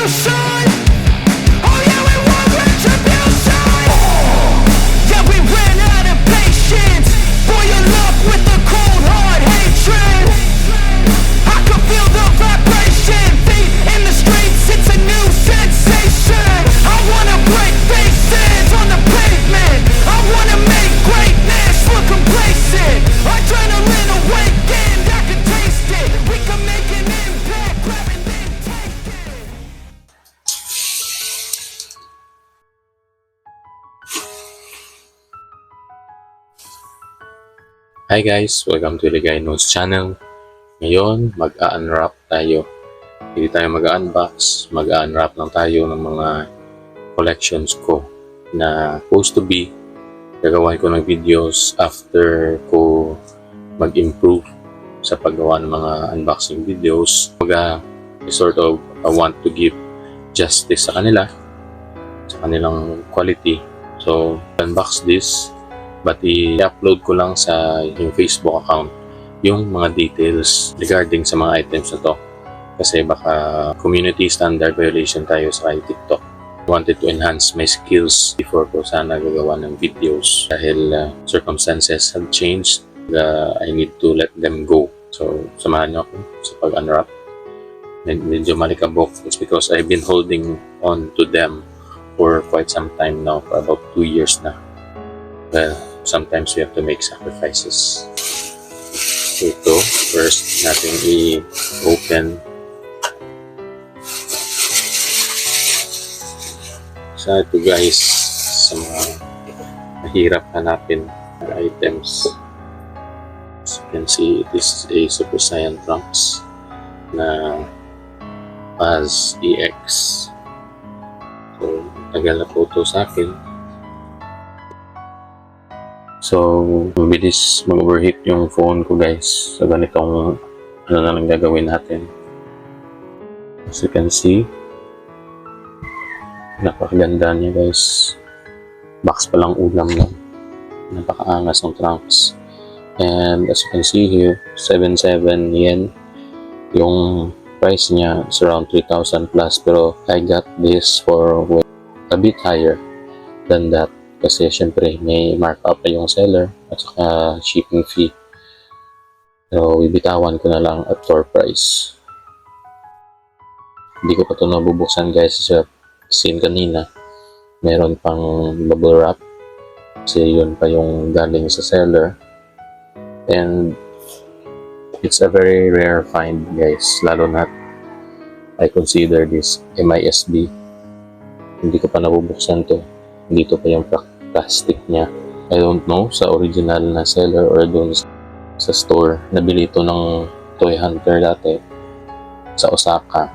retribution. Oh yeah, we want retribution. Yeah, we ran out of patience. Boil up with the cold hard hatred. I can feel the vibration. Feet in the streets, it's a new sensation. I wanna break faces on the pavement. I wanna make greatness look complacent. Adrenaline awakened, I can taste it. We can make an impact, grab and then take it. Hi guys, welcome to Ligay Notes channel. Ngayon, mag-unwrap tayo. Hindi tayo mag-unbox, mag-unwrap lang tayo ng mga collections ko na supposed to be gagawan ko ng videos after ko mag-improve sa paggawa ng mga unboxing videos. Sort of I want to give justice sa kanila, sa kanilang quality. So, unbox this, but i-upload ko lang sa yung Facebook account yung mga details regarding sa mga items na to. Kasi baka community standard violation tayo sa TikTok. I wanted to enhance my skills before ko sana gagawa ng videos. Dahil circumstances have changed, I need to let them go. So, samahan niyo ako sa pag-unwrap. Medyo malikabok. It's because I've been holding on to them for quite some time now, for about 2 years na. Well, sometimes we have to make sacrifices. Ito, first natin i-open. So ito guys, sa mga mahirap hanapin na items. As you can see, this is a Super Saiyan Trunks na Paz EX. So, tagal na po ito sa akin. So, mabilis mag-overheat yung phone ko guys. So, ganitong ano na lang gagawin natin. As you can see, napakaganda niya guys. Box pa lang ulam lang. Napakaangas ng trunks. And as you can see here, 77 yen. Yung price niya is around 3,000 plus. Pero I got this for a bit higher than that. Kasi syempre may markup na yung seller at saka shipping fee. So, ibitawan ko na lang at store price. Hindi ko pa ito nabubuksan guys sa scene kanina. Meron pang bubble wrap. Kasi yun pa yung galing sa seller. And it's a very rare find guys. Lalo na I consider this MISB. Hindi ko pa nabubuksan to. Dito pa yung plastic niya. I don't know sa original na seller or doon sa store. Nabili ito ng Toy Hunter dati sa Osaka.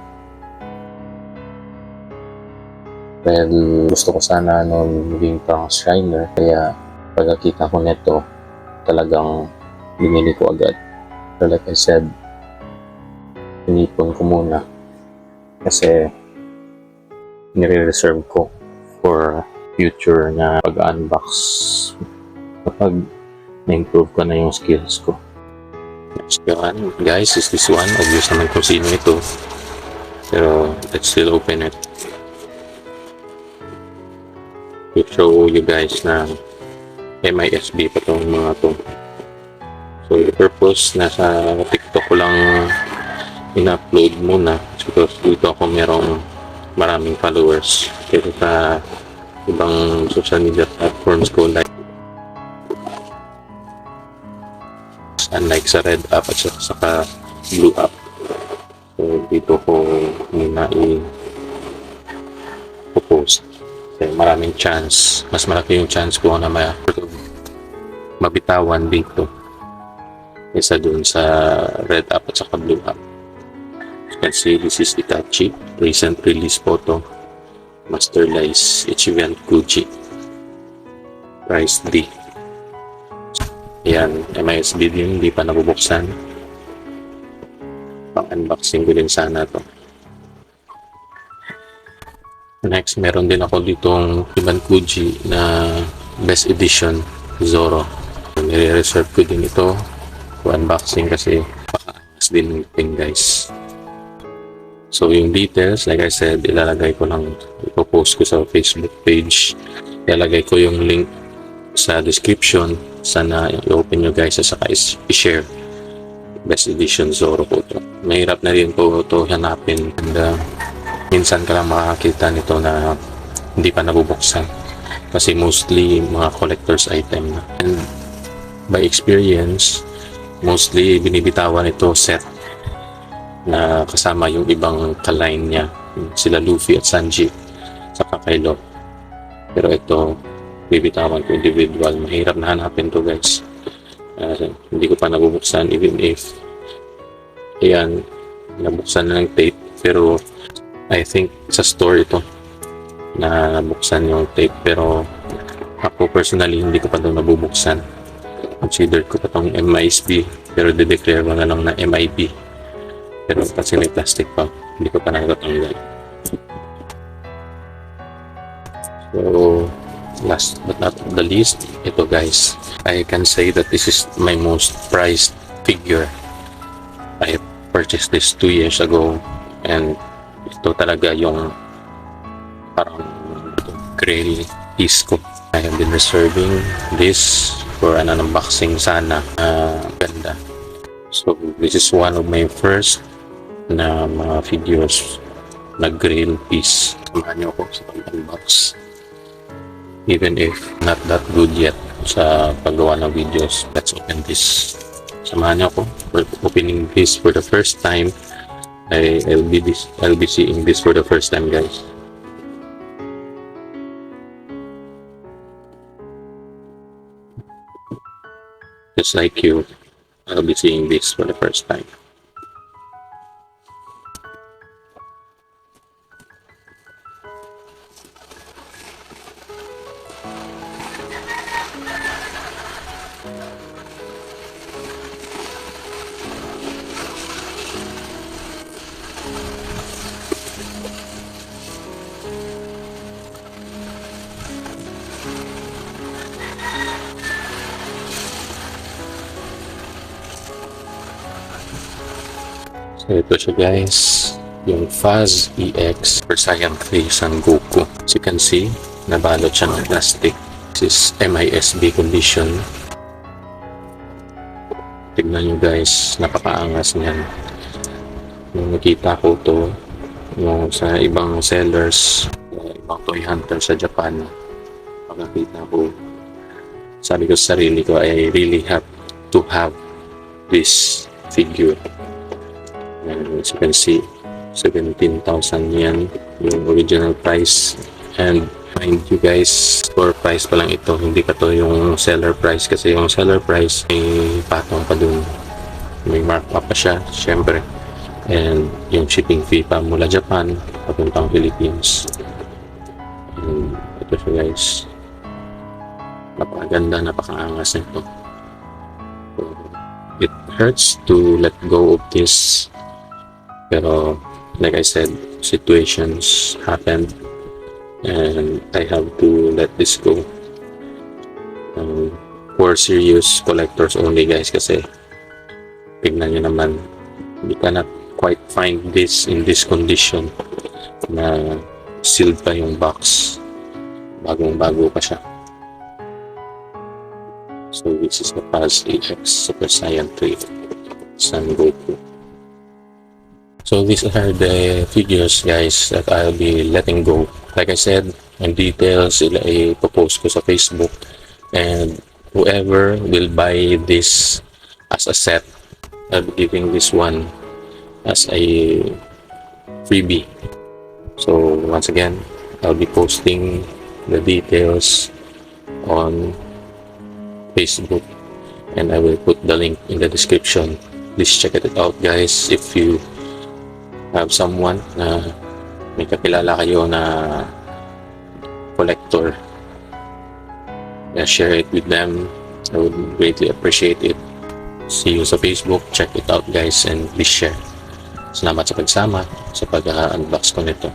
Well, gusto ko sana noon maging Trunks Shriner. Kaya pagkakita ko nito, talagang binili ko agad. So like I said, pinipon ko muna. Kasi nire-reserve ko for future na pag-unbox kapag na-improve ko na yung skills ko. Next one, guys, is this one. Obvious naman kung sino ito. Pero let's still open it. To show you guys na MISB pa itong mga to. So the purpose, nasa TikTok ko lang in-upload muna because dito ako merong maraming followers. Kaya sa ibang social media platforms ko like unlike sa Red App at saka Blue App. So dito ko muna i-post. Kasi maraming chance, mas malaki yung chance ko na mabitawan dito kaysa dun sa Red App at saka Blue App. As you can see, this is Itachi, recent release photo. Master Lice Event Gucci Price D. Ayan, MISB din, hindi pa nabubuksan. Pang-unboxing ko din sana to. Next, meron din ako ditong Event Gucci na Best Edition Zoro. Nire-reserve ko din ito for unboxing kasi pakaangas din ng thing guys. So yung details, like I said, ilalagay ko lang, ipopost ko sa Facebook page. Ilalagay ko yung link sa description. Sana i-open nyo guys at saka i-share. Best edition Zoro po ito. Mahirap na rin po ito hanapin. And minsan ka lang makakita nito na hindi pa nabubuksan. Kasi mostly mga collector's item na. And by experience, mostly binibitawan ito set na kasama yung ibang kaline niya, sila Luffy at Sanji saka Kaido. Pero ito bibitawan ko individual. Mahirap na hanapin to guys. Hindi ko pa nabubuksan even if ayan, nabuksan na ng tape, pero I think sa store ito na nabuksan yung tape, pero ako personally hindi ko pa doon nabubuksan. Consider ko pa tong MISB, pero de-declare ko na lang na MIB. Pero kasi may plastic pa, hindi ko pa nakatanggal. So, last but not the least, ito guys. I can say that this is my most prized figure. I purchased this 2 years ago, and ito talaga yung parang grail piece ko. I have been reserving this for an unboxing sana. Ganda. So, this is one of my first na mga figures na grail piece. Samahan niyo ako sa pag-unbox. Even if not that good yet sa paggawa ng videos, let's open this. Samahan niyo ako for opening this for the first time. I'll be seeing this for the first time guys. Just like you, I'll be seeing this for the first time. So ito siya guys, yung Fuzz EX Super Saiyan 3 Son Goku. As you can see, nabalot siya ng plastic. This is MISB condition. Tignan nyo guys, napakaangas niyan. Yung nakita ko to yung sa ibang sellers, ibang toy hunter sa Japan, pagkakita ko, sabi ko sa sarili ko, I really have to have this figure. And as you can see, 17,000 yan yung original price. And mind you guys, store price pa lang ito, hindi pa to yung seller price, kasi yung seller price may patong pa dun, may markup pa siya syempre, and yung shipping fee pa mula Japan papuntang Philippines. And ito siya guys, napakaganda, napakaangas nito. So, it hurts to let go of this, pero like I said, situations happened and I have to let this go. For serious collectors only guys, kasi tignan nyo naman, you cannot quite find this in this condition na sealed pa yung box, bagong bago pa siya. So this is the Fuzz EX Super Saiyan 3 Son Goku. So these are the figures guys that I'll be letting go. Like I said, ang details sila ipopost ko sa Facebook, and whoever will buy this as a set, I'll be giving this one as a freebie. So once again, I'll be posting the details on Facebook, and I will put the link in the description. Please check it out guys. If you have someone na may kakilala kayo na collector, share it with them. I would greatly appreciate it. See you sa Facebook. Check it out guys, and please share. Salamat sa pagsama sa pag-unbox ko nito.